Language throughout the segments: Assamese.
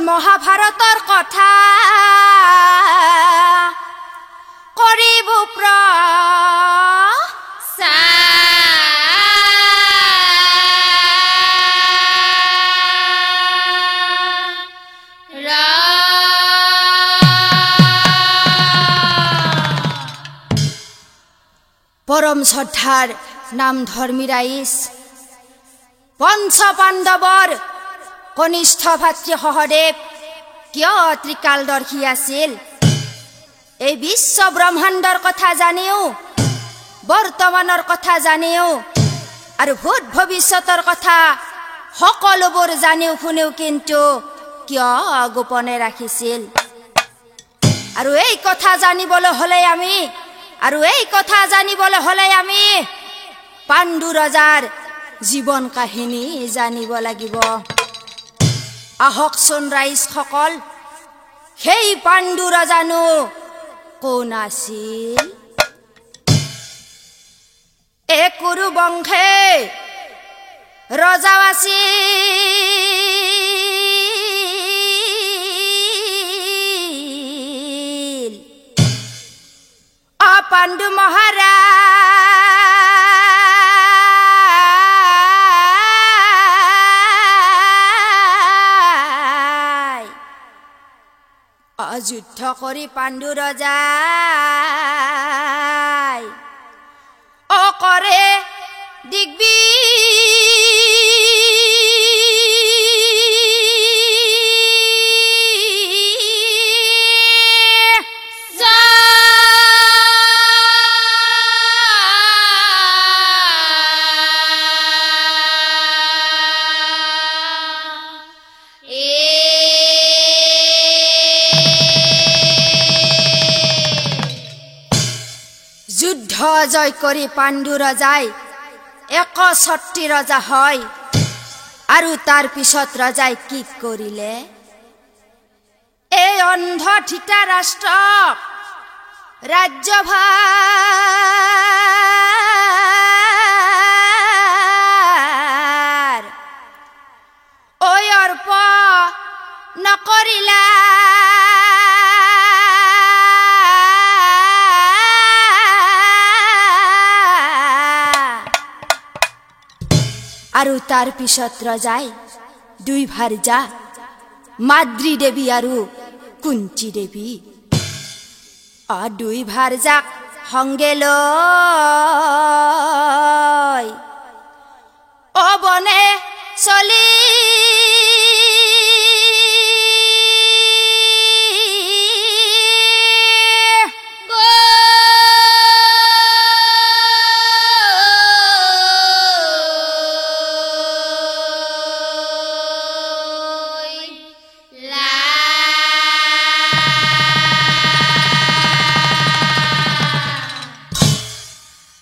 মহাভাৰতৰ কথা কৰিব পৰম শ্ৰদ্ধাৰ নাম ধৰ্মী ৰাইজ পঞ্চ পাণ্ডৱৰ কনিষ্ঠ ভাতৃ সহদেৱ কিয় ত্ৰিকালদৰ্শী আছিল এই বিশ্ব ব্ৰহ্মাণ্ডৰ কথা জানিও বৰ্তমানৰ কথা জানিও আৰু ভূত ভৱিষ্যতৰ কথা সকলোবোৰ জানিও শুনিও কিন্তু কিয় গোপনে ৰাখিছিল আৰু এই কথা জানিবলৈ হলে আমি পাণ্ডু ৰজাৰ জীৱন কাহিনী জানিব লাগিব আহকচোন ৰাইজসকল সেই পাণ্ডু ৰজানো কোন আছিল এক কুৰু বংশে ৰজা আছিল পাণ্ডু মহাৰাজ যুদ্ধ কৰি পাণ্ডু ৰজাই অকৰে দিগবি জয় কৰি পাণ্ডু ৰজাই ৬১ ৰজা হয় আৰু তাৰ পিছত ৰজাই কি কৰিলে এই অন্ধ ঠিতা ৰাষ্ট্ৰক ৰাজ্যভাৰ অৰ্প নকৰিলা আৰু তাৰ পিছত ৰজাই দুই ভাৰ্যা মাদ্ৰী দেৱী আৰু কুন্তী দেৱী দুই ভাৰ্যাক সংগে লৈ বনে চলি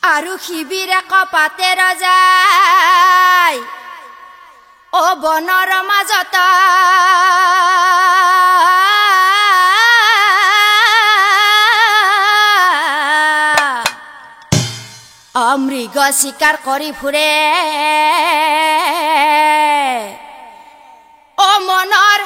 আৰু শিবিৰে কপাতে ৰজাই বনৰ মাজত মৃগ চিকাৰ কৰি ফুৰে মনৰ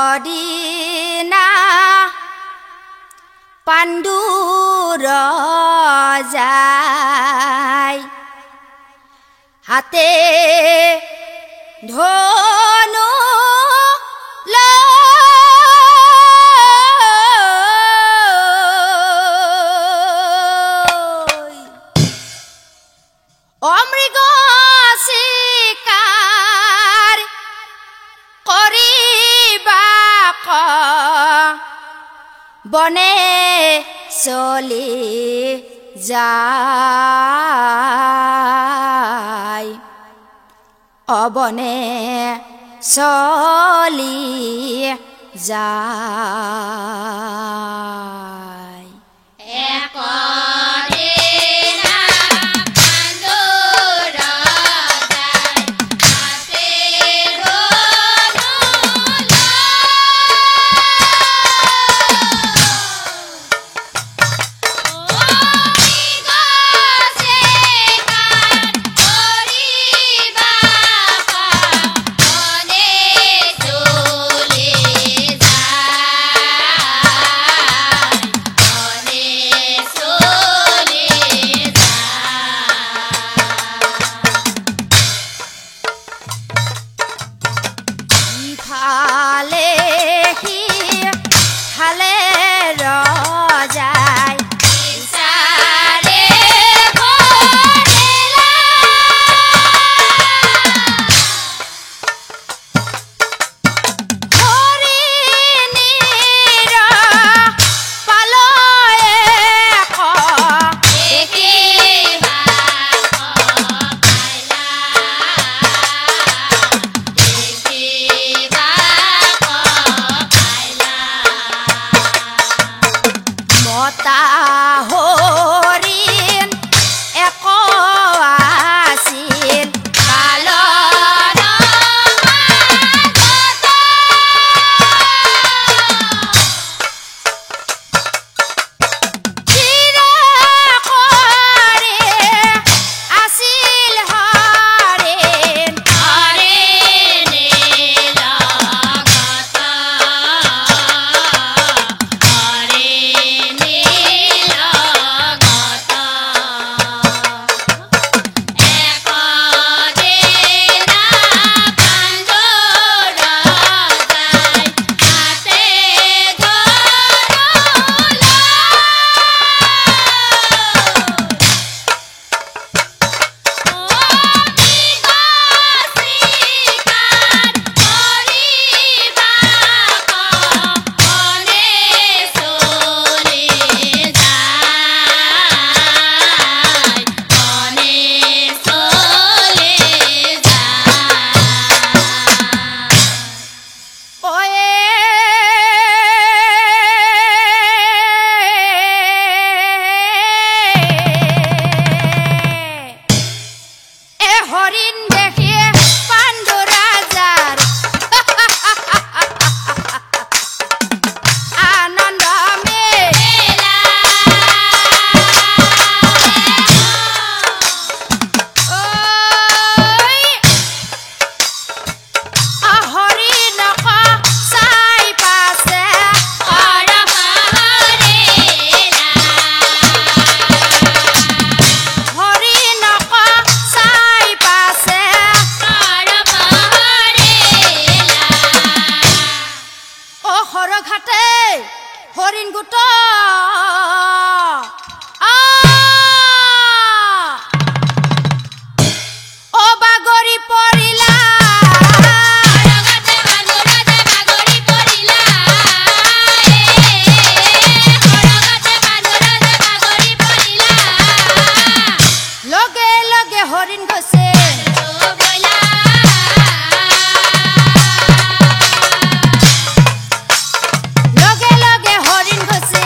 একদিনা পাণ্ডু ৰজাই হাতে ধনু লৈ মৃগ চিকাৰ কৰিবাক বনে চলি যায় বনে চলি যায় হৰিণ গোট ও বাগৰি পৰিলা লগে লগে হরিণ গছে লগে লগে হরিণ গছে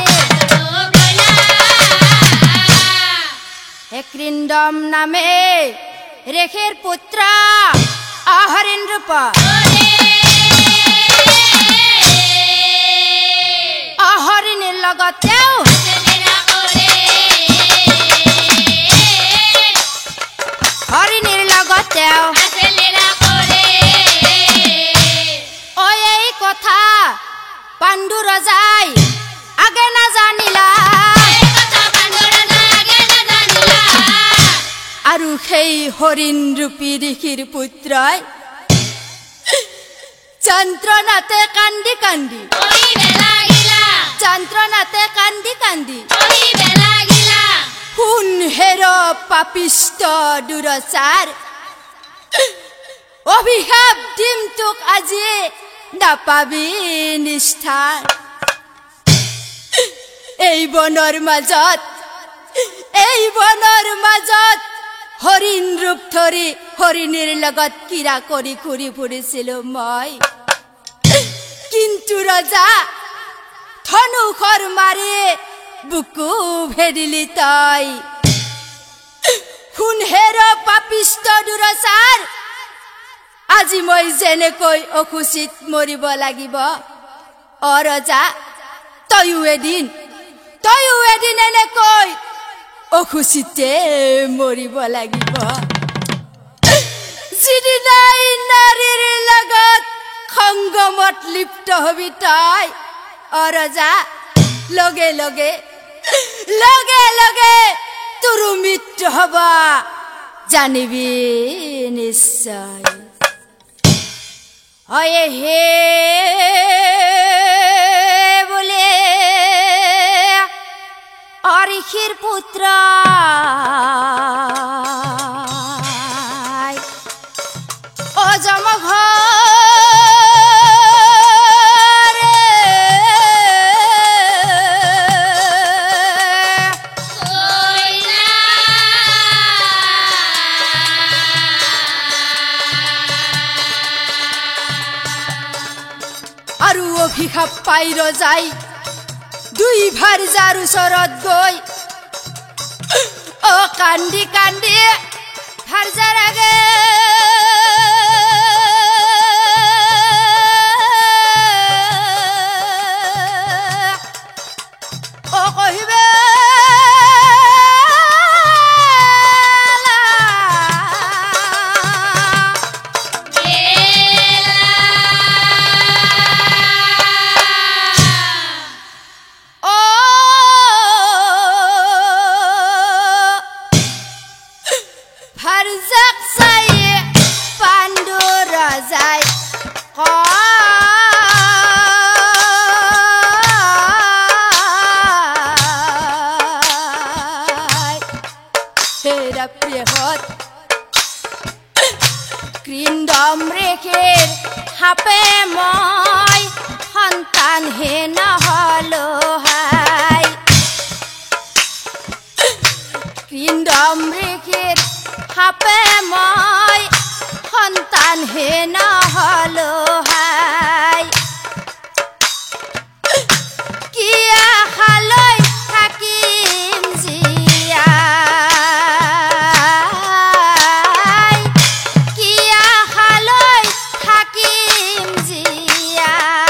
কৃন্দম নামে রেখের পুত্র হরিণ রূপ হরিণের লগতেও হরিণের লগতেও ও এই কথা পাণ্ডু রজাই আগে না জানিলা আৰু সেই হৰিণ ৰূপী ঋষিৰ পুত্ৰই যন্ত্ৰণাতে কান্দি কান্দি যন্ত্ৰণাতে কান্দি কান্দি শুন হেৰ পাপিষ্ট দুৰচাৰ অভিশাপ দিম তোক আজি নাপাবি নিষ্ঠাৰ এই বনৰ মাজত হৰিণ ৰূপ ধৰি হৰিণীৰ লগত কিৰা কৰি ঘূৰি ফুৰিছিলো মই কিন্তু ৰজা ধনুষৰ মাৰি বুকু ভেদিলি তই শুন হেৰ পাপিষ্ট দুৰচাৰ আজি মই যেনেকৈ অখুচিত মৰিব লাগিব অ ৰজা তয়ো এদিন এনেকৈ অখুচিতে মৰিব লাগিব যিদিনাই নাৰীৰ লগত সংগমত লিপ্ত হবি তই অ ৰজা লগে লগে তোৰ মৃত্যু হব জানিবি নিশ্চয় হয় হে বোলে ঋষিৰ পুত্ৰ অজমঘ আৰু অভিশাপ পাই ৰজাই দুই ভাৰ্যাৰ ওচৰত গৈ কান্দি কান্দি ভাৰ্যাৰ আগে কহিবে ভাৰ্যাক চাই পাণ্ডু ৰজাই হেৰা প্ৰিয়হত কৃন্দম ৰেখেৰ সাপে মই সন্তানহে নহলো হাই কৃন্দম ৰেখেৰ সাপে মই সন্তানহে নহলো হাই কি আশালৈ থাকিম জীয়াই কি আশালৈ থাকিম জীয়াই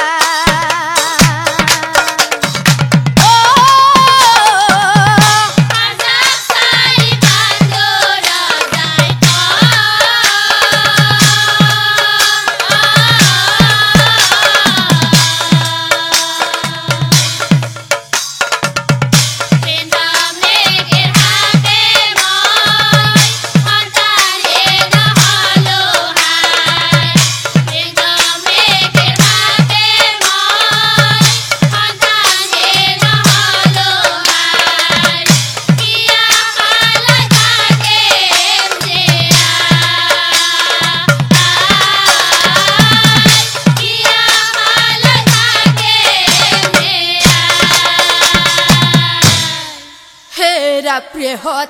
প্ৰিয়হত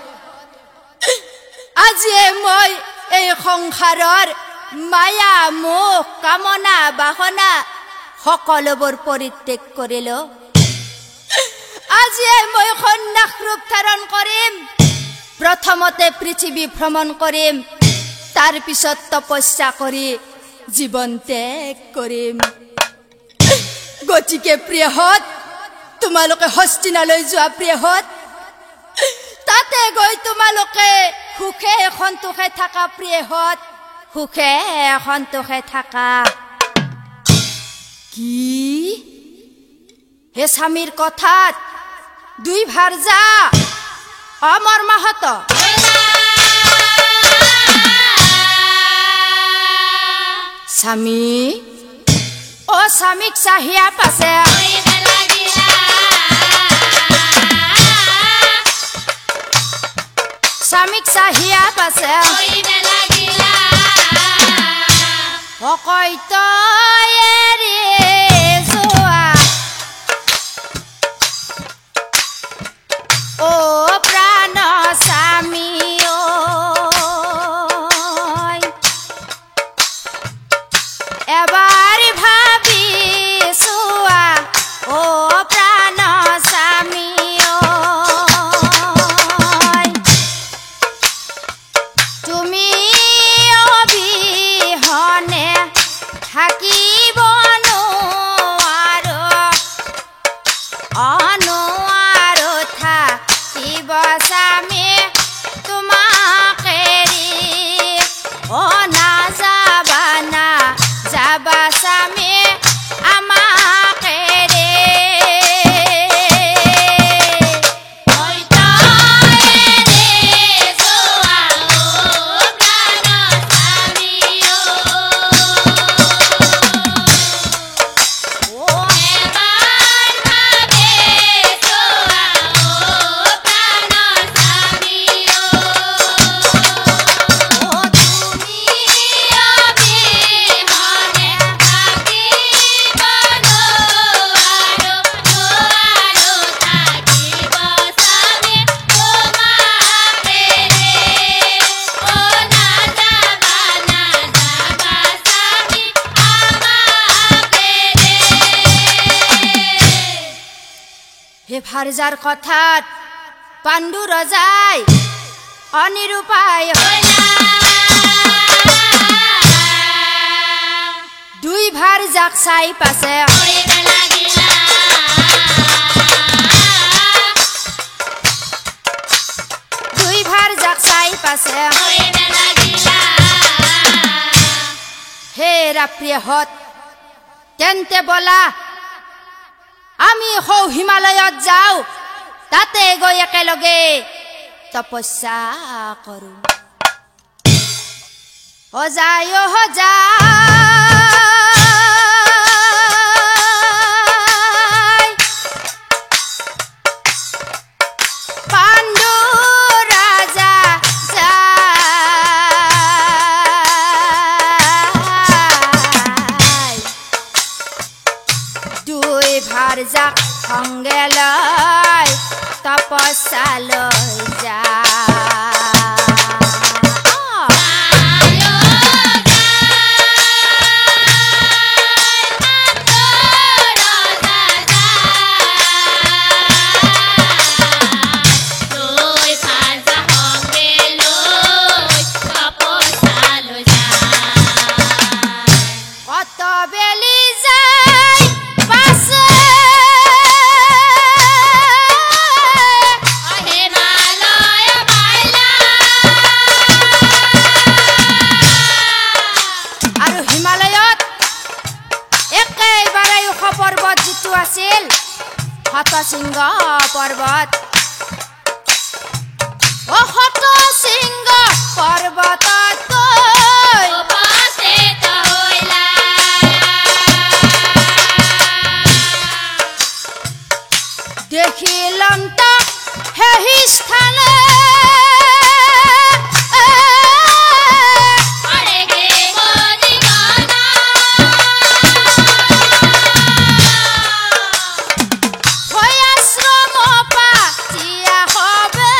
আজি মই এই সংসাৰৰ মায়া মোহ কামনা বাসনা সকলোবোৰ পৰিত্যাগ কৰিলো আজি মই সন্ন্যাস ৰূপ ধাৰণ কৰিম প্ৰথমতে পৃথিৱী ভ্ৰমণ কৰিম তাৰ পিছত তপস্যা কৰি জীৱন ত্যাগ কৰিম গতিকে প্ৰিয়হত তোমালোকে হস্তিনালৈ যোৱা প্ৰিয়হত তাতে গৈ তোমালোকে সুখে সন্তোষে থাকা প্ৰিয়হত সুখে সন্তোষে থাকা কি হে স্বামীৰ কথাত দুই ভাৰ্যা অমৰ মাহত স্বামী ও স্বামীক চাহিয়া পাছে স্বামীক চাহিয়া পাছে অকৈত এৰি যোৱা ও প্ৰাণ স্বামী এবাৰ ভাবি চোৱা ও প্ৰাণ স্বামী তুমি অবিহনে থাকিব নোৱাৰো অনুৱাৰো থাকিব স্বামী তোমাক এৰি অ নাযাবা না যাবা স্বামী আমাক এৰি হে ভাৰ্যাৰ কথাত পাণ্ডু ৰজাই অনিৰুপায় দুই ভাৰ্যাক চাই পাছে দুই ভাৰ্যাক চাই পাছে হেৰা প্ৰিয়হত তেন্তে বলা আমি হৌ হিমালয়ত যাও তাতে গৈ একেলগে তপস্যা কৰো ও যায় পাণ্ডু ৰাজা যায় দুই ভাৰ্যাক সঙ্গে লৈ তপস্যালৈ যায় কত বেলি যায় পাছে আৰু হিমালয়ত একেবাৰে ওখ পৰ্বত যিটো আছিল হতশৃংগ পৰ্বত ও হতশৃংগ পৰ্বতত গৈ দেখিলাম তাক সেই স্থানে হৈ আশ্ৰম পাতিয়া হবে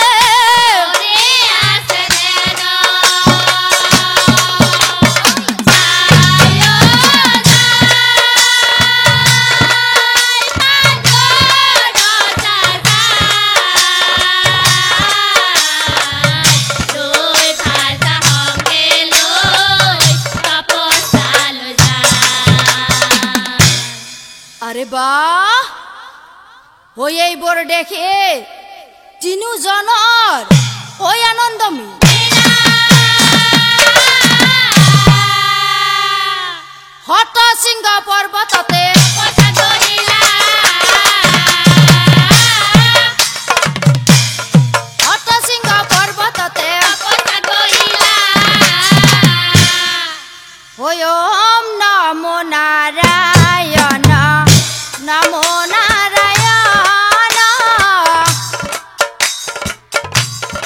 হৈ এইবোৰ দেখি তিনিজনৰ ঐ আনন্দমী হতশৃঙ্গ পৰ্বততে হতশৃঙ্গ পৰ্বততে ঐ ওম নমো নাৰায়ণ নমো নাৰায়ণ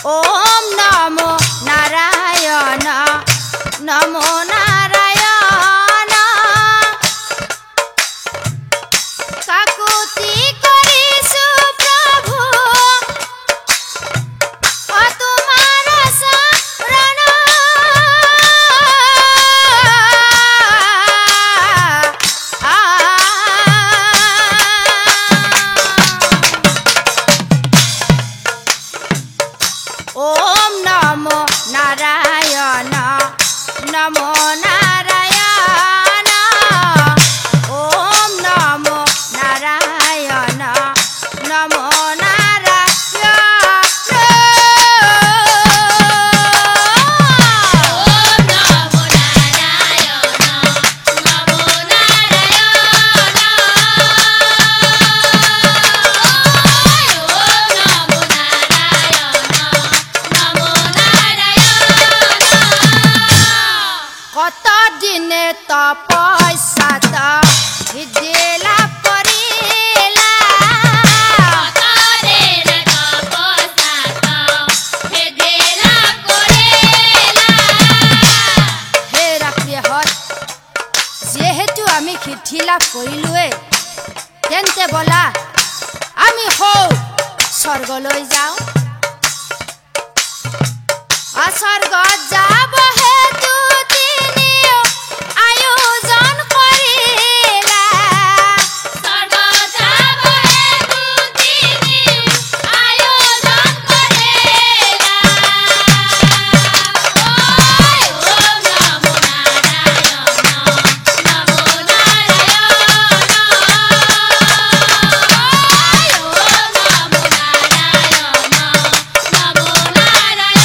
ওম নমো নাৰায়ণ নমো নাৰায়ণ কাকুতি কৰিছো প্ৰভু অ তোমাৰ শৰণ ওম নমো নাৰায়ণ নমো নাৰায়ণ ওম নমো নাৰায়ণ নমো কত দিনে তপস্যাত সিদ্ধি লাভ কৰিলা হে ৰাপ্ৰিয়হঁত যিহেতু আমি সিদ্ধি লাভ কৰিলোৱে তেন্তে বলা আমি হও স্বৰ্গলৈ যাওঁ স্বৰ্গত যাব হেতু আয়োজন কৰিলা স্বৰ্গত যাব হেতু আয়োজন কৰিলা ওম নমো নাৰায়ণ নমো নাৰায়ণ ওম নমো নাৰায়ণ নমো নাৰায়ণ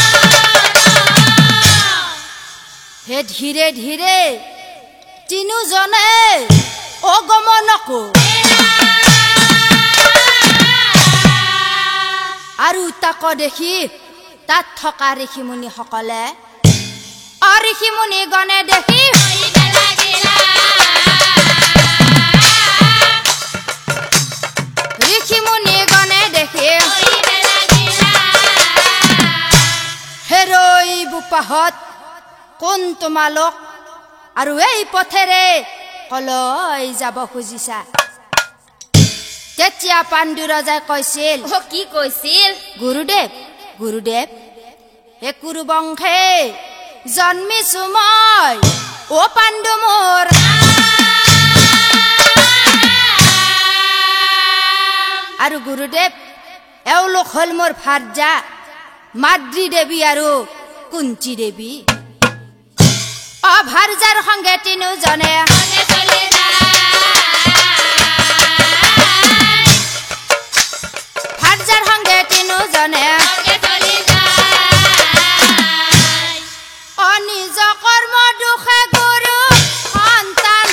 হে ধীৰে ধীৰে তিনিজনে অগমনকো আৰু তাক দেখি তাত থকা ঋষিমুনিসকলে ঋষিমুনিগণে দেখি ঋষিমুনিগণে দেখি হেৰৈ বোপাহঁত কোন তোমালোক আৰু এই পথেৰে কলৈ যাব খুজিছা তেতিয়া পাণ্ডু ৰজাই কৈছিল কি কৈছিল গুৰুদেৱ গুৰুদেৱ হে কুৰুবংশে জন্মিছো মই ও পাণ্ডু মোৰ আৰু গুৰুদেৱ এওঁলোক হল মোৰ ভাৰ্যা মাদ্ৰী দেৱী আৰু কুন্তী দেৱী ভাৰ্যাৰ সংগে তিনিজনে ভাৰ্যাৰ সংগে তিনিজনে নিজ কৰ্ম দুখে গুৰু সন্তান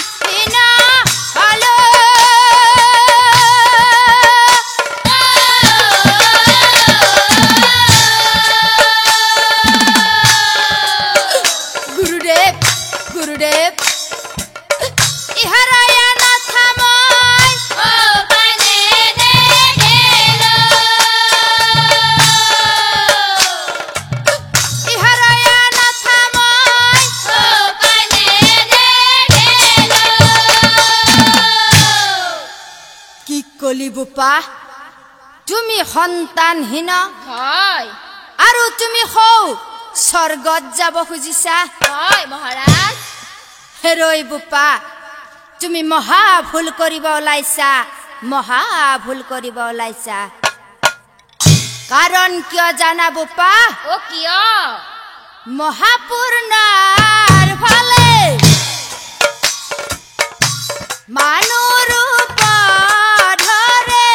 গুৰুদেৱ গুৰুদেৱ ইহাৰায়া নাথাময় ইহাৰায়া নাথাময় কি কলি বোপা তুমি সন্তানহীন হয় আৰু তুমি হও স্বৰ্গত যাব খুজিছা হয় মহাৰাজ হেৰৈ বোপা তুমি মহা ভুল কৰিব ওলাইছা মহা ভুল কৰিব ওলাইছা কাৰণ কিয় জানা বোপা ও কিয় মহাপূৰ্ণাৰ ফালে মানুহ ৰূপ ধৰে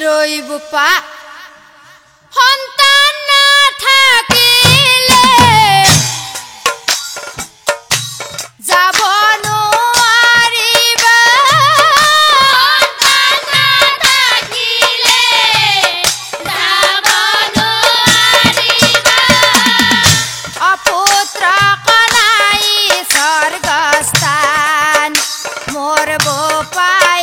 ৰই বোপা সন্তান নাথাকিলে যাব নোৱাৰিবা সন্তান নাথাকিলে যাব নোৱাৰিবা অপুত্ৰ কনাই স্বৰ্গস্থান মোৰ বোপায়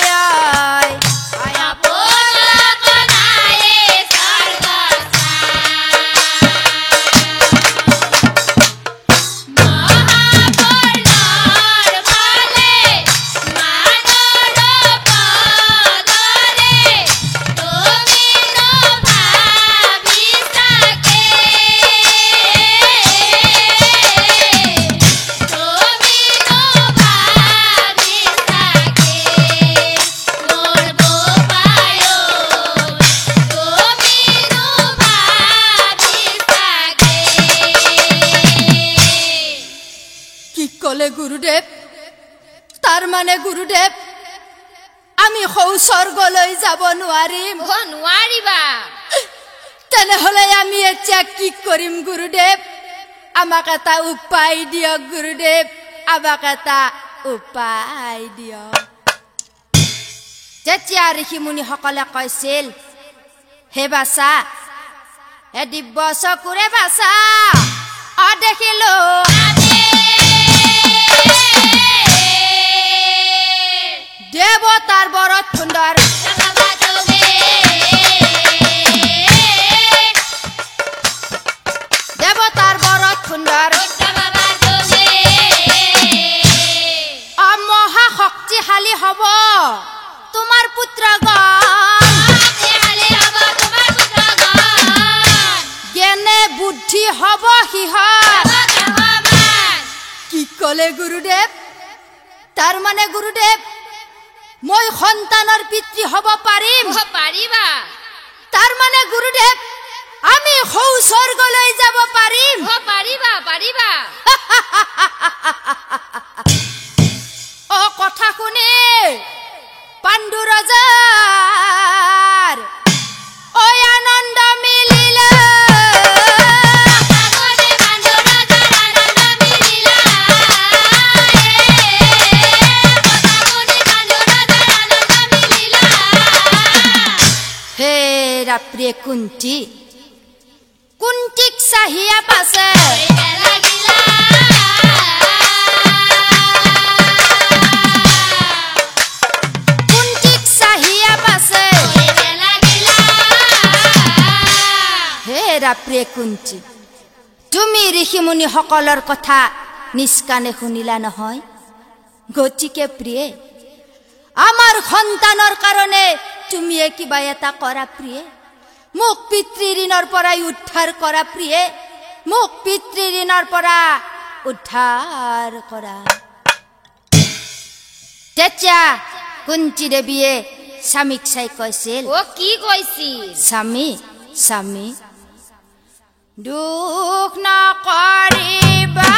গুৰুদেৱ তাৰ মানে গুৰুদেৱ আমি স্বৰ্গলৈ যাব নোৱাৰিম নোৱাৰিবা তেনেহলে আমি এতিয়া কি কৰিম গুৰুদেৱ আমাক এটা উপায় দিয়ক গুৰুদেৱ আমাক এটা উপায় দিয়ক যেতিয়া ঋষি মুনিসকলে কৈছিল হে বাছা হে দিব্য চকুৰে বাছা দেখিলো দেৱতাৰ বৰত সুন্দৰ দেৱতাৰ বৰত সুন্দৰ মহা শক্তিশালী হব তোমাৰ পুত্ৰগণ জ্ঞানে বুদ্ধি হব সিহঁত কি কলে গুৰুদেৱ তাৰ মানে গুৰুদেৱ মই সন্তানৰ পিতৃ হব পাৰিম পাৰিবা তাৰ মানে গুৰুদেৱ আমি স্বৰ্গলৈ যাব পাৰিম পাৰিবা পাৰিবা অ কথা শুনি পাণ্ডু ৰজাৰ ঐ আনন্দ মিলিলে প্ৰিয় কুন্তিক চাহিয়া পাছে কুন্তিক চাহিয়া পাছে হেৰা প্ৰিয় কুন্তি তুমি ঋষিমুনি সকলৰ কথা নিষ্কানে শুনিলা নহয় গতিকে প্ৰিয়ে আমাৰ সন্তানৰ কাৰণে তুমি কিবা এটা কৰা প্ৰিয়ে মোক পিতৃঋণৰ পৰা উদ্ধাৰ কৰা প্ৰিয়ে মোক পিতৃঋণৰ পৰা উদ্ধাৰ কৰা তেতিয়া কুন্তি দেৱীয়ে স্বামীক চাই কৈছিল কি কৈছিল স্বামী দুখ নকৰিবা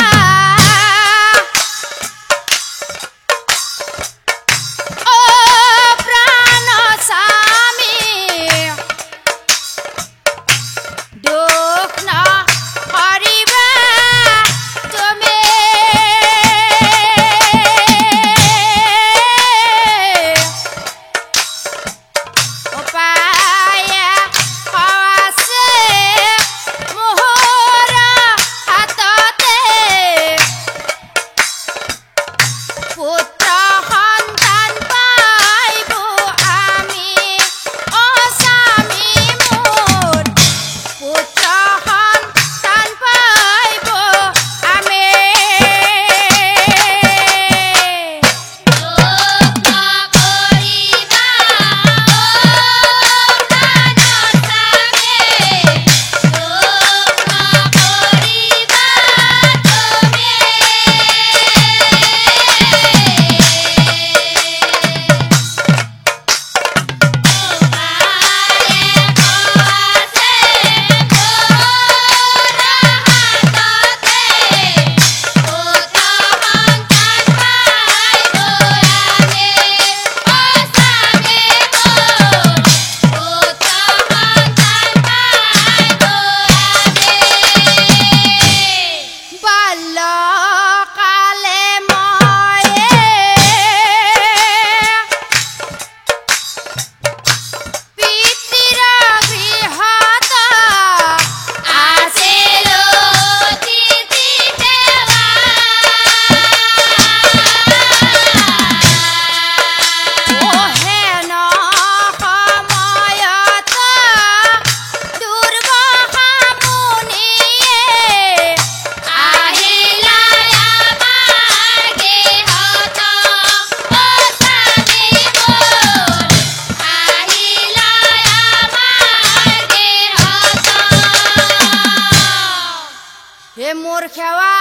মোৰ সেৱা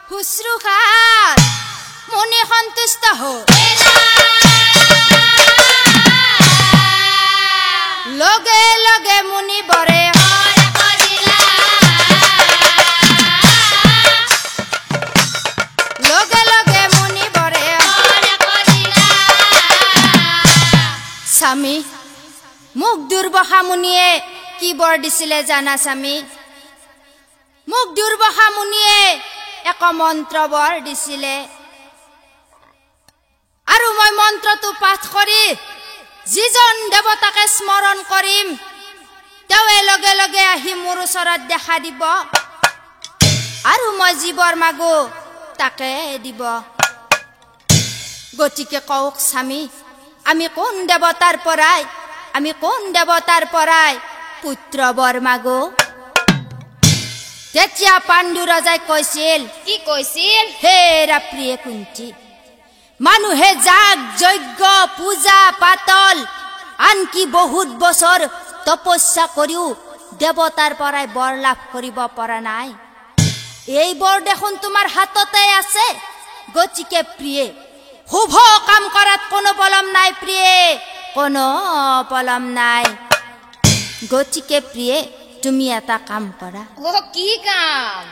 শুশ্ৰূষাত মনে সন্তুষ্ট হ'ল লগে লগে মুনিবৰে লগে লগে মুনিবৰে স্বামী মোক দুৰ্বাসা মুনিয়ে কি বৰ দিছিলে জানা স্বামী মোক দুৰ্বাসা মুনিয়ে এক মন্ত্ৰ বৰ দিছিলে আৰু মই মন্ত্ৰটো পাঠ কৰি যিজন দেৱতাকে স্মৰণ কৰিম তেওঁৱে লগে লগে আহি মোৰ ওচৰত দেখা দিব আৰু মই জীৱৰ মাগো তাকে দিব গতিকে কওক স্বামী আমি কোন দেৱতাৰ পৰাই পুত্ৰ বৰ মাগো তেতিয়া পাণ্ডু ৰজাই কৈছিল কি কৈছিল হে প্ৰিয়ে কুন্তি মানুহে যাগ যজ্ঞ পূজা পাতল আনকি বহুত বছৰ তপস্যা কৰিও দেৱতাৰ পৰাই বৰ লাভ কৰিব পৰা নাই এই বৰ দেখোন তোমাৰ হাততে আছে গতিকে প্ৰিয়ে শুভ কাম কৰাত কোনো পলম নাই প্ৰিয়ে কোনো পলম নাই গতিকে প্ৰিয়ে তুমি এটা কাম কৰা ও কি কাম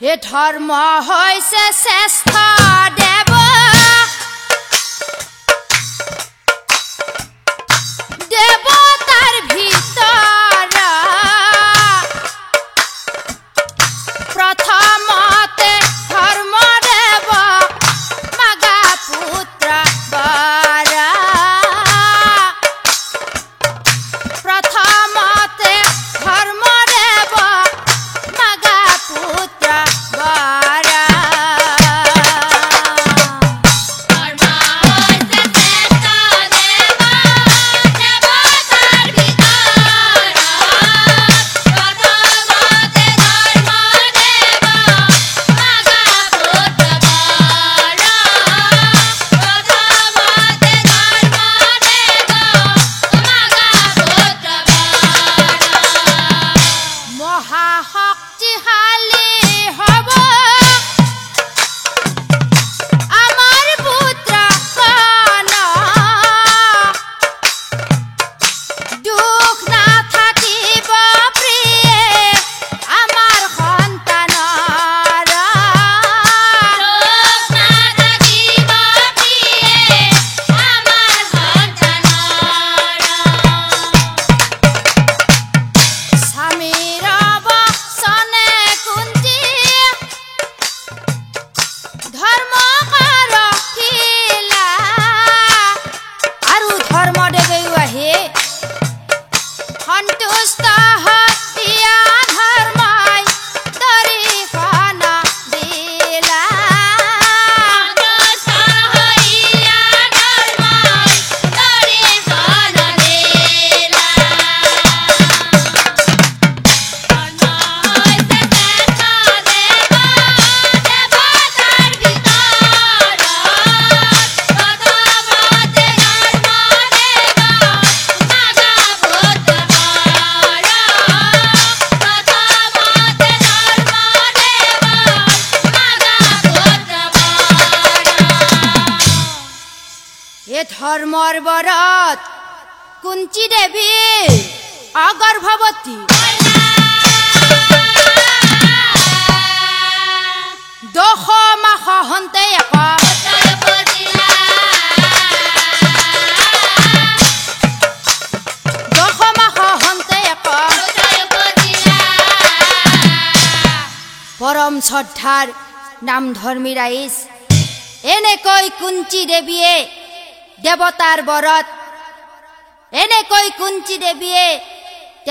হে ধৰ্ম হৈছে শ্ৰেষ্ঠ দেৱতাৰ ভিতৰ প্ৰথমতে ধৰ্ম দেৱ মাগা পুত্ৰ বৰ প্ৰথমতে ধৰ্ম দেৱ মাগা পুত্ৰ বৰ ধৰ্মৰ বৰত কুন্তি দেৱী অগৰ্ভৱতী দশ মাহ হন্তে পৰম শ্ৰদ্ধাৰ নাম ধৰ্মী ৰাইজ এনেকৈ কুন্তি দেৱীয়ে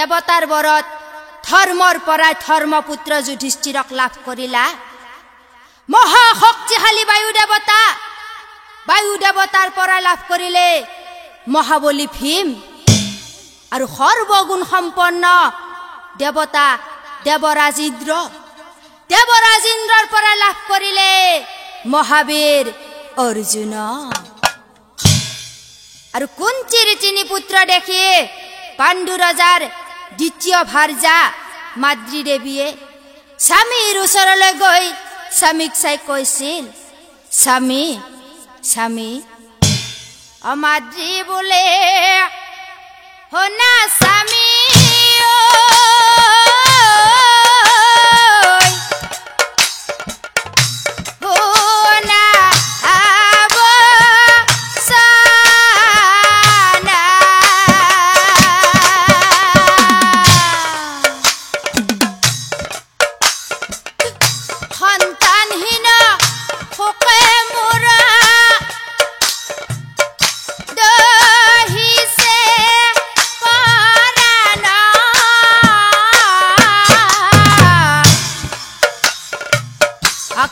দেৱতাৰ বৰত ধৰ্মৰ পৰা ধৰ্মপুত্ৰ যুধিষ্ঠিৰক লাভ কৰিলা মহাশক্তিশালী বায়ু দেৱতাৰ পৰা লাভ কৰিলে মহাবলী ভীম আৰু সৰ্বগুণ সম্পন্ন দেৱতা দেৱৰাজ ইন্দ্ৰৰ পৰা লাভ কৰিলে মহাবীৰ অৰ্জুন আৰু কুন্তিৰ তিনি পুত্ৰ দেখি পাণ্ডু ৰজাৰ দ্বিতীয় ভাৰ্যা মাদ্ৰী দেৱীয়ে স্বামীৰ ওচৰলৈ গৈ স্বামীক চাই কৈছিল, স্বামী স্বামী অমাদ্ৰী বোলে শুনা স্বামী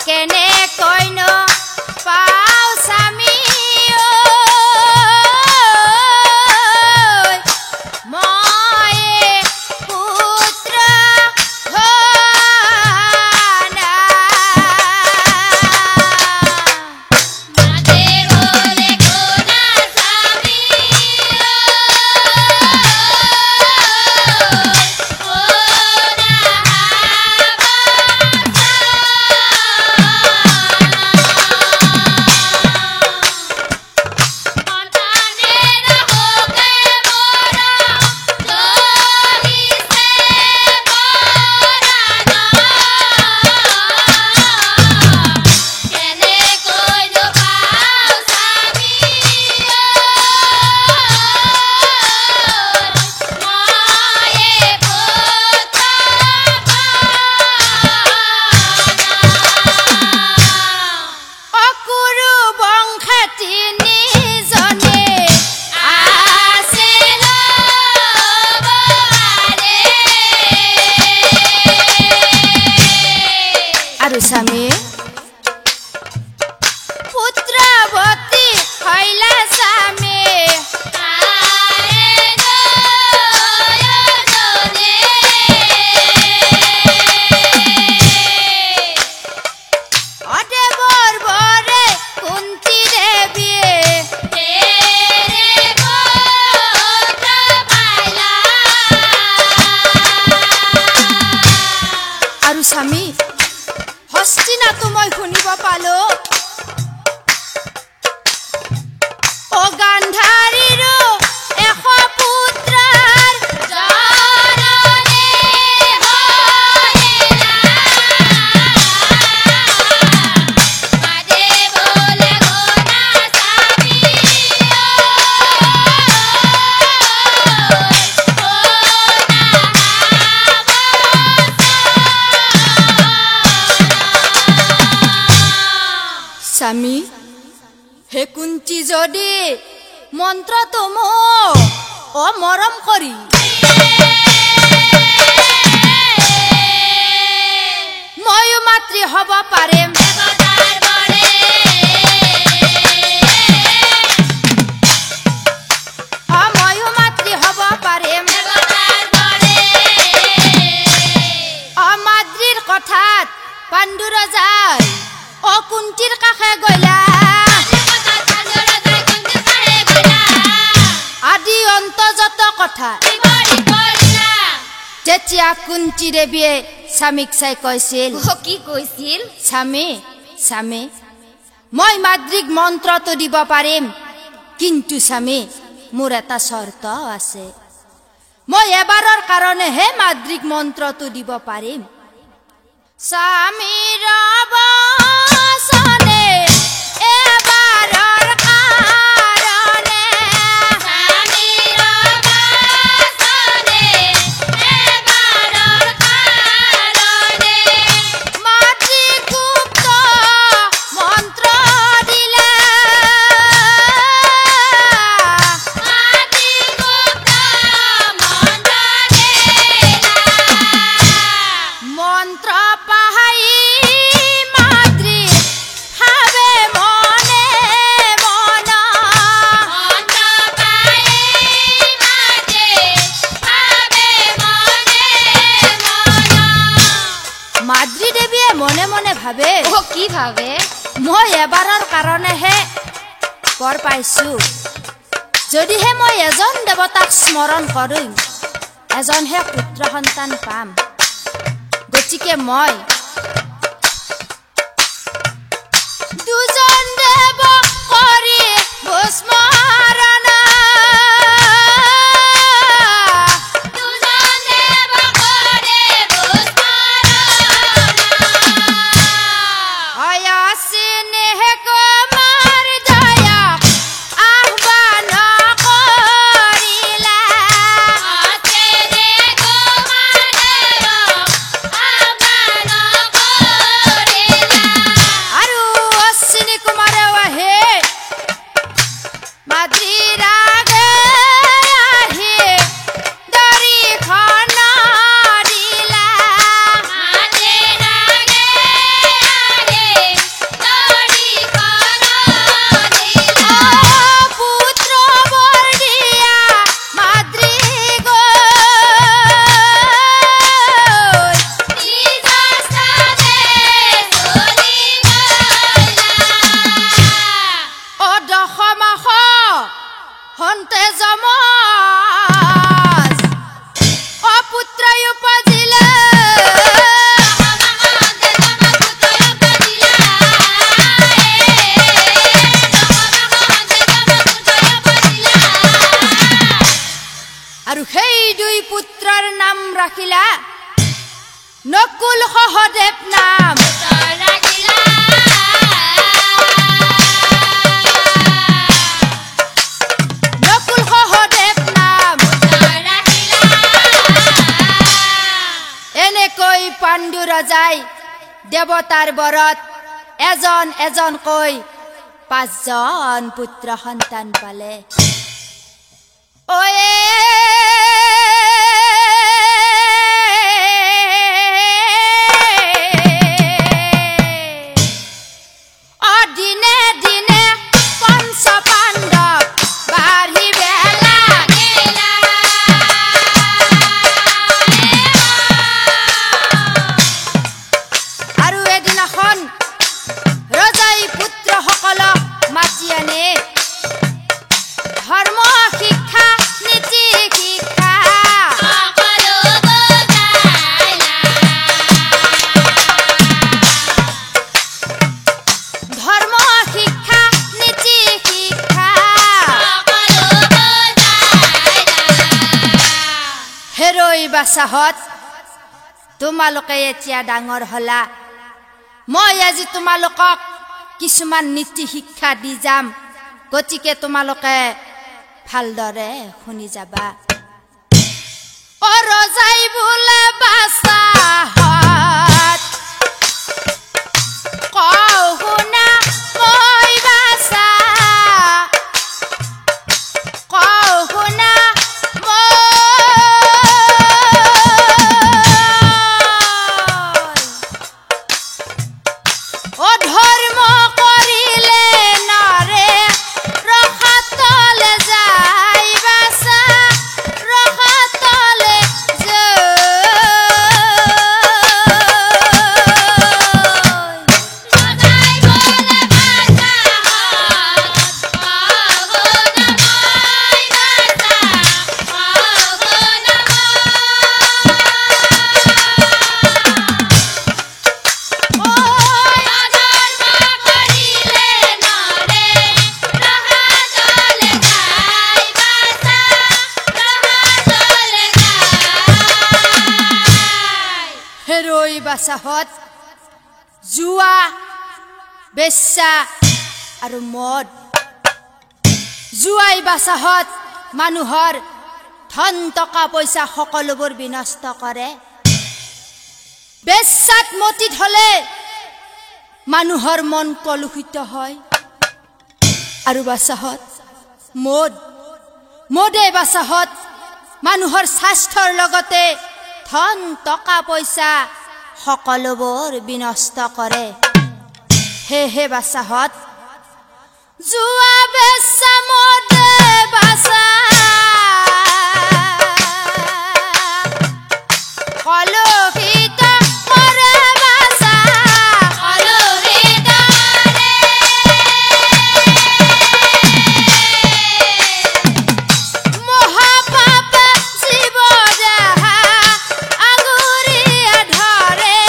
কেনে কইন পাও স্বামী মই পুত্ৰ হনা মাতে বলে কোনা স্বামী স্বামী পুত্ৰৱতী হৈলা স্বামী অদেৱৰ বৰে কুন্তী দেৱীয়ে আৰু স্বামী হস্তিনাতো মই শুনিব পালো অ গান্ধাৰীৰো এশ পুত্ৰৰ জননী হৈলা মাতে বলে কোনা স্বামী স্বামী হে কুন্তী যদি মন্ত্ৰটো মোক মৰম কৰি ময়ো মাতৃ হ'ব পাৰিম ময়ো মাতৃ হ'ব পাৰিম মাতৃৰ কথাত পাণ্ডু ৰজাই কুন্তীৰ কাষে গলা আদি অন্তৰ্গত কথা তেতিয়া কুন্তী দেৱীয়ে স্বামীক চাই কৈছিল, কি কৈছিল? স্বামী স্বামী মই মাদ্ৰীক মন্ত্ৰটো দিব পাৰিম, কিন্তু স্বামী মোৰ এটা চৰ্ত আছে, মই এবাৰৰ কাৰণেহে মাদ্ৰীক মন্ত্ৰটো দিব পাৰিম। স্বামীৰ বচনে এবাৰৰ কাৰণে স্বামীৰ বচনে এবাৰৰ কাৰণে মাতৃ গুপ্ত মন্ত্ৰ দিলে মাতৃ গুপ্ত মন্ত্ৰ দিলা মন্ত্ৰ মাদ্ৰী দেৱীয়ে মনে মনে ভাবে, কি ভাবে? মই এবাৰৰ কাৰণেহে বৰ পাইছো, যদিহে মই এজন দেৱতাক স্মৰণ কৰিম এজনহে পুত্ৰ সন্তান পাম, গতিকে মই দুজন দেৱ কৰি ভস্মৰণ নকুল সহদেৱ নাম নকুল সহদেৱ নাম এনেকৈ পাণ্ডু ৰজাই দেৱতাৰ বৰত এজন এজনকৈ 5জন পুত্ৰ সন্তান পালে। বাসাহত তোমালোকে এতিয়া ডাঙৰ হলা, মই আজি তোমালোকক কিছুমান নীতি শিক্ষা দি যাম, গতিকে তোমালোকে ভালদৰে শুনি যাবা। ৰজাই বোলে বাসাহত কওঁ শুনা মই বাসা কওঁ শুনা বাসাহত জুৱা বেশ্যা আৰু মদ জুৱাই বাসাহত মানুহৰ ধন টকা পইচা সকলোবোৰ বিনষ্ট কৰে। বেশ্যাত মতিত হলে মানুহৰ মন কলুষিত হয়। আৰু বাসাহত মদে বাসাহত মানুহৰ স্বাস্থ্যৰ লগতে ধন টকা পইচা সকলোবোৰ বিনষ্ট কৰে। হে বাসাহত জুৱা বেশ্যা মদে বাসা কলুষিত কৰে বাসা কলুষিত মহাপাপ জীৱ দেহা আগুৰিয়ে ধৰে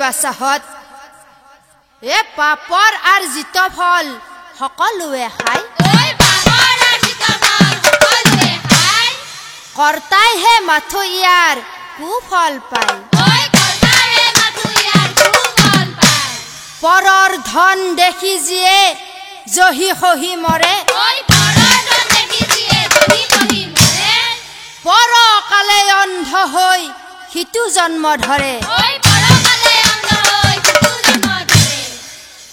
বাছাহত এ পাপৰ আৰ্জিত ফল সকলোৱে খায় কৰ্তাইহে মাথো ইয়াৰ কুফল পায় পৰৰ ধন দেখি যিয়ে জহি খহি মৰে পৰকালে অন্ধ হৈ সিটো জন্ম ধৰে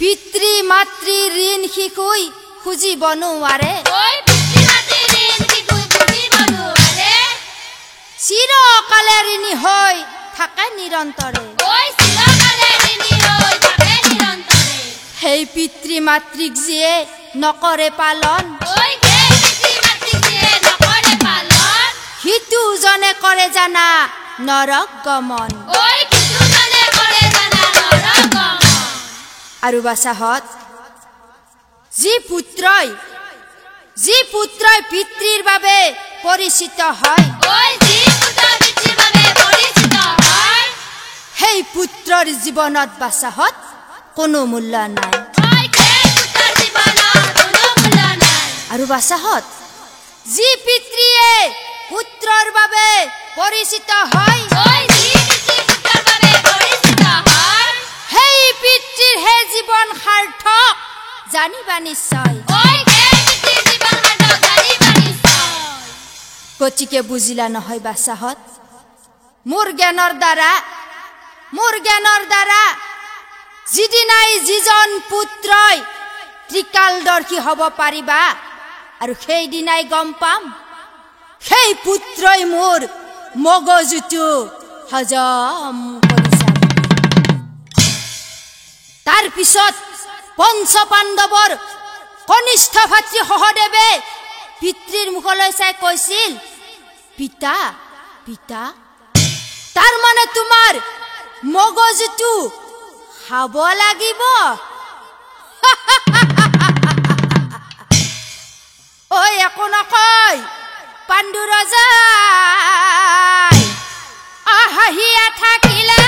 পিতৃ মাতৃ ঋণ শিকুই খুজিব নোৱাৰে চিৰকালে ঋণী হৈ থাকে নিৰন্তৰে সেই পিতৃ মাতৃক যিয়ে নকৰে পালন সিটো জনে কৰে জানা নৰক গমন আৰু বাছাহত যি পুত্ৰই পিতৃৰ বাবে পৰিচিত হয় সেই পুত্ৰৰ জীৱনত বাছাহত কোনো মূল্য নাই আৰু বাছাহত যি পিতৃয়ে পুত্ৰৰ বাবে পৰিচিত হয় সেই পিতৃৰ হে জীৱন সাৰ্থক জানিবা নিশ্চয় গতিকে বুজিলা নহয় বাছাহত মোৰ জ্ঞানৰ দ্বাৰা যিদিনাই যিজন পুত্ৰই ত্ৰিকালদৰ্শী হ'ব পাৰিবা আৰু সেইদিনাই গম পাম সেই পুত্ৰই মোৰ মগজুটো হজম কৰিছে তাৰ পিছত পঞ্চ পাণ্ডৱৰ কনিষ্ঠ ভাতৃ সহদেৱে পিতৃৰ মুখলৈ চাই কৈছিল পিতা তাৰ মানে তোমাৰ মগজুটো খাব লাগিব ঐ একো নকয় পাণ্ডু ৰজাই হাঁহিয়া থাকিলা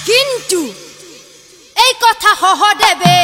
কিন্তু এই কথা সহদেৱে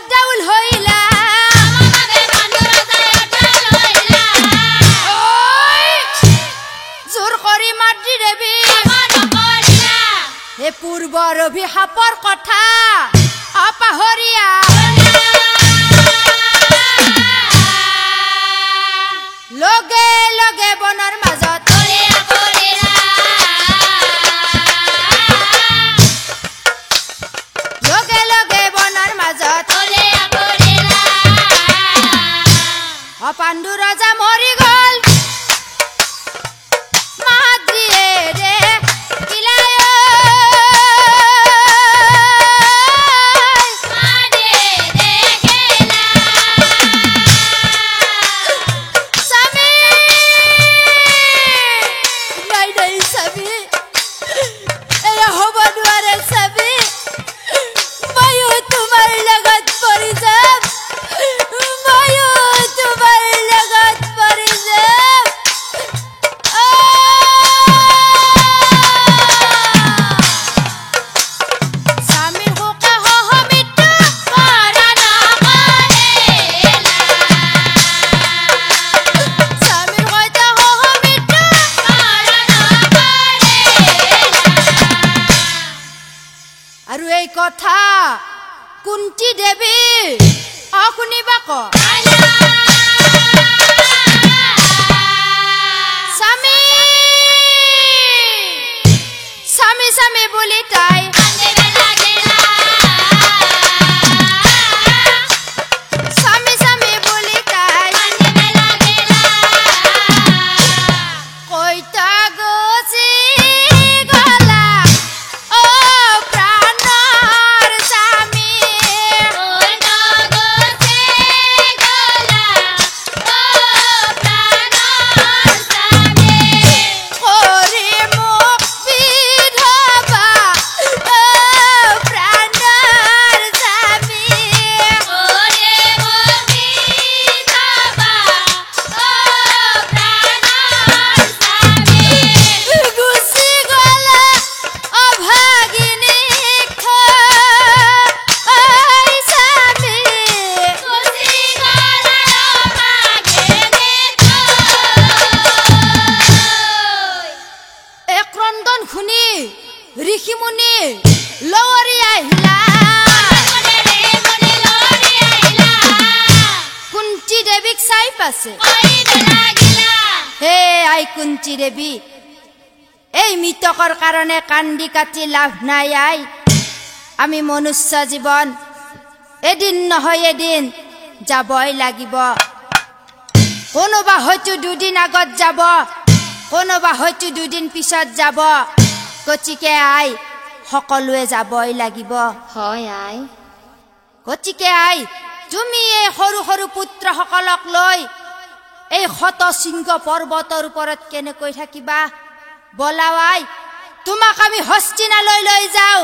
উদ্দাউল হইলা জোৰ কৰি মাতি দেবী হে পূৰ্বৰ অভিশাপৰ কথা অপাহৰিয়া লগে লগে বনৰ মাজত লগে লগে বনৰ মাজত পাণ্ডু ৰজা মৰি গল মাদ্ৰিয়ে ৰে কিলায় কথা কুন্তি দেৱী অশুনিবা ক স্বামী স্বামী স্বামী বুলি তাই স্বামী স্বামী বুলি তাই কৈতা গছি গলা ঋষিমুনি লৱৰি আহিলা কুন্তি দেৱীক চাই পাছে হে আই কুন্তি দেৱী এই মৃতকৰ কাৰণে কান্দি কাটি লাভ নাই আই আমি মনুষ্য জীৱন এদিন নহয় এদিন যাবই লাগিব কোনোবা হয়তো দুদিন আগত যাব কোনোবা হয়তো দুদিন পিছত যাব গতিকে আই সকলোৱে যাবই লাগিব হয় আই গতিকে আই তুমি এই সৰু সৰু পুত্ৰসকলক লৈ এই শতশৃংগ পৰ্বতৰ ওপৰত কেনেকৈ থাকিবা বলাও আই তোমাক আমি হস্তিনালৈ লৈ যাওঁ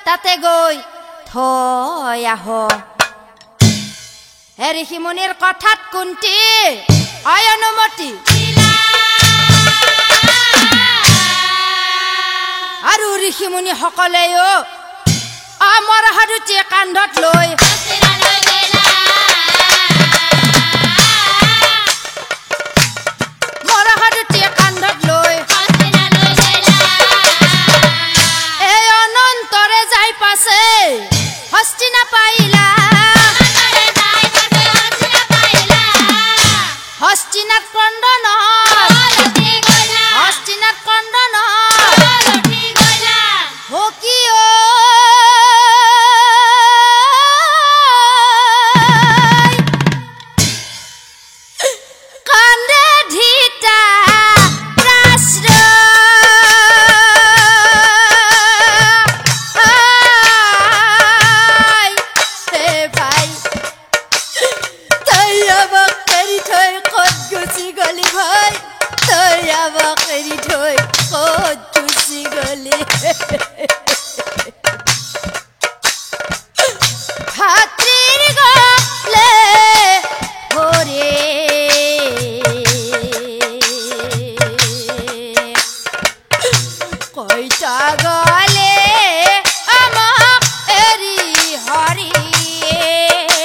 তাতে গৈ থৈ আহো হে ঋষিমুনিৰ কথাত কুন্তি আই অনুমতি আৰু ঋষিমুনি সকলেও আমাৰ হাৰুটি কান্ধত লৈ এই অনন্তৰে যাই পাছে হস্তিনা পাইলা হস্তিনাত কন্দন হস্তিনাত কন্দন হকিও কান্দে ধিতা ৰাষ্ট্ৰ হে ভাই তই আমাক এৰি থৈ ক'ত গুচি গলি ভাই তই আমাক এৰি থৈ ক'ত গুচি গলি ভাতৃৰ গলে ভৰে কৈতা গলে আমাক এৰি হৰিয়ে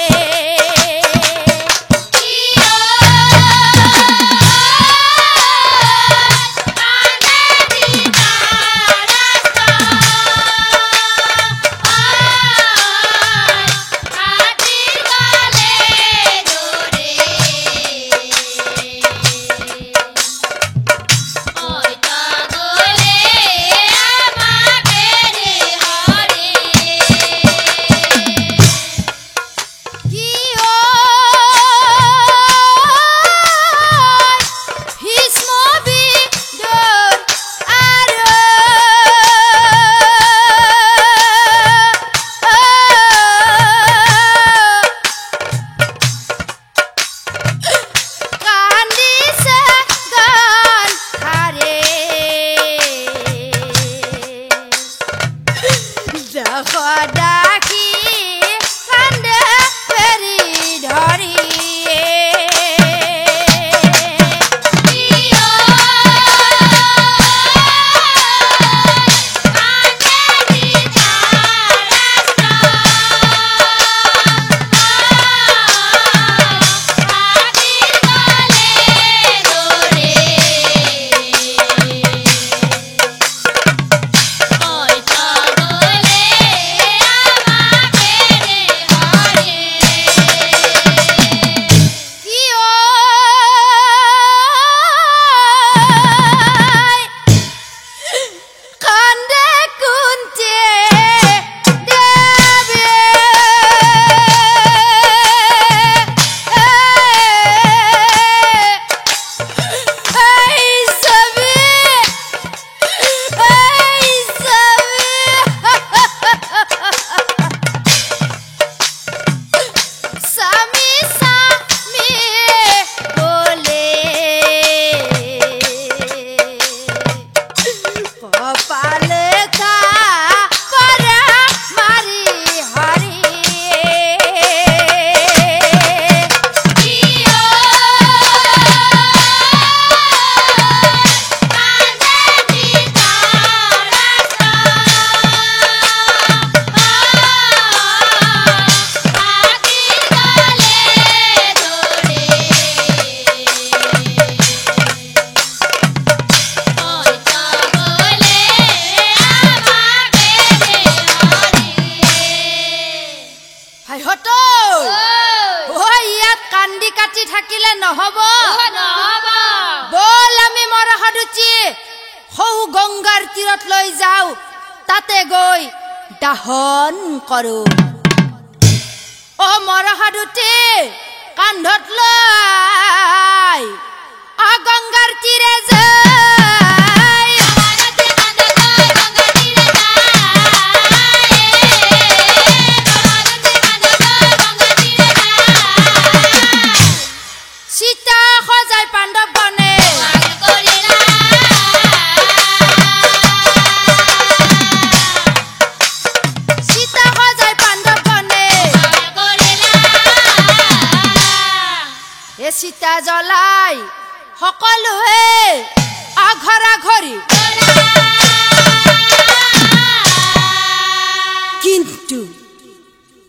কাটি থাকিলে নহব নহব বল আমি মৰা সাধুচি হৌ গংগাৰ তীৰত লৈ যাও তাতে গৈ দাহন কৰো ও মৰা সাধুটি কান্ধত লৈ গংগাৰ তীৰে যাই সীতা সজাই পাণ্ডৱ বনে সীতা সজাই পাণ্ডৱ বনে এ সীতা জ্বলাই সকলোৱে আঘৰা ঘৰি কিন্তু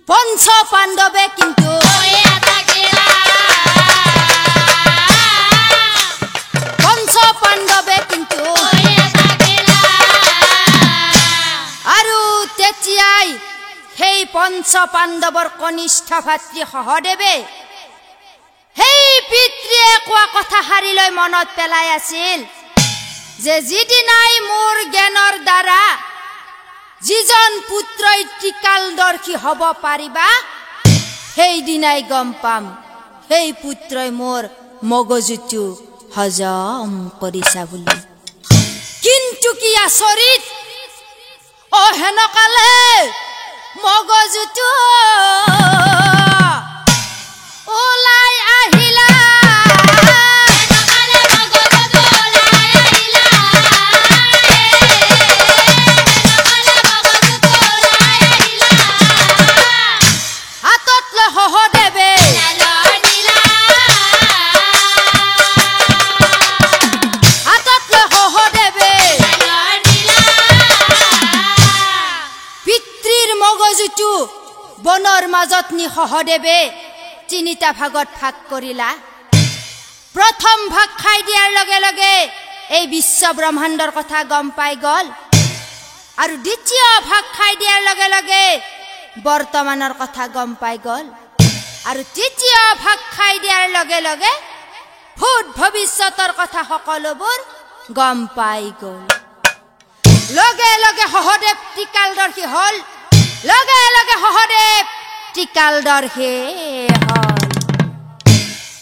পঞ্চ পাণ্ডৱে কিন্তু পঞ্চ পাণ্ডৱে কিন্তু আৰু তেতিয়াই সেই পঞ্চ পাণ্ডৱৰ কনিষ্ঠ ভাতৃ সহদেৱে সেই পিতৃয়ে কোৱা কথাষাৰি লৈ মনত পেলাই আছিল যে যিদিনাই মোৰ জ্ঞানৰ দ্বাৰা যিজন পুত্ৰই ত্ৰিকালদৰ্শী হ'ব পাৰিবা সেই দিনাই গম পাম সেই পুত্ৰই মোৰ মগজুটো হজম কৰিছা বুলি কিন্তু কি আচৰিত অ হেনকালে মগজুটো ওলাই আহিলা হাতত লৈ সহদেৱে হাতত লৈ সহদেৱে পিতৃৰ মগজুটো বনৰ মাজত নি সহদেৱে তিনিটা ভাগত ভাগ কৰিলা প্ৰথম ভাগ খাই দিয়াৰ লগে লগে এই বিশ্ব ব্ৰহ্মাণ্ডৰ কথা গম পাই গল আৰু দ্বিতীয় ভাগ খাই দিয়াৰ লগে লগে বৰ্তমানৰ কথা গম পাই গল আৰু তৃতীয় ভাগ খাই দিয়াৰ লগে লগে ভূত ভৱিষ্যতৰ কথা সকলোবোৰ গম পাই গল লগে লগে সহদেৱ ত্ৰিকালদৰ্শী হল লগে লগে সহদেৱ ত্ৰিকালদৰ্শী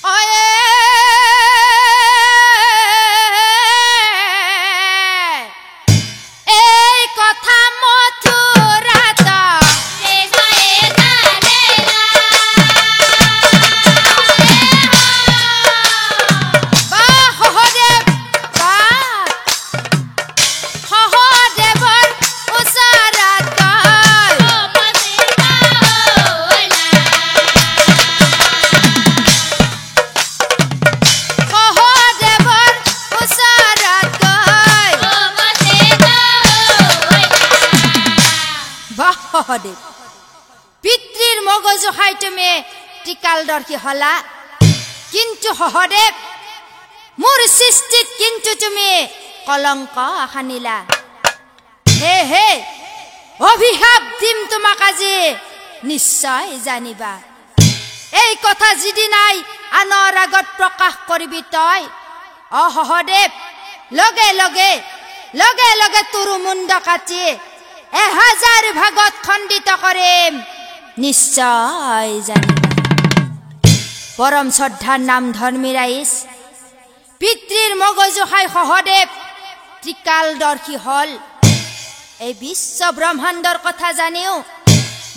হল এই কথা মথুৰাত বা সহদেৱ বা সহদেৱৰ ওচৰত সহদেৱ পিতৃৰ মগজু খাই তুমি ত্ৰিকালদৰ্শী হলা কিন্তু সহদেৱ মোৰ সৃষ্টিত কিন্তু তুমি কলংক সানিলা হে হে অভিশাপ দিম তোমাক আজি নিশ্চয় জানিবা এই কথা যিদিনাই আনৰ আগত প্ৰকাশ কৰিবি তই অ সহদেৱ লগে লগে লগে লগে তোৰ মুণ্ড কাটি 1000 ভাগত খণ্ডিত কৰিম নিশ্চয় জানিবা পৰম শ্ৰদ্ধাৰ নাম ধৰ্মী ৰাইজ পিতৃৰ মগজু খাই সহদেৱ ত্ৰিকালদৰ্শী হল এই বিশ্ব ব্ৰহ্মাণ্ডৰ কথা জানিও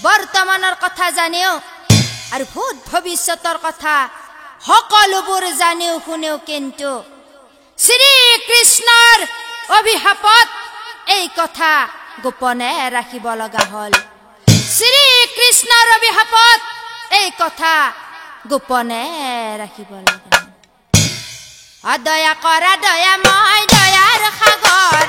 বৰ্তমানৰ কথা জানিও আৰু ভূত ভৱিষ্যতৰ কথা সকলোবোৰ জানিও শুনেও কিন্তু শ্ৰী কৃষ্ণৰ অভিশাপত এই কথা গোপনে ৰাখিব লগা হল শ্ৰী কৃষ্ণৰ অভিশাপত এই কথা গোপনে ৰাখিব লগা দয়া কৰা দয়াময় দয়াৰ সাগৰ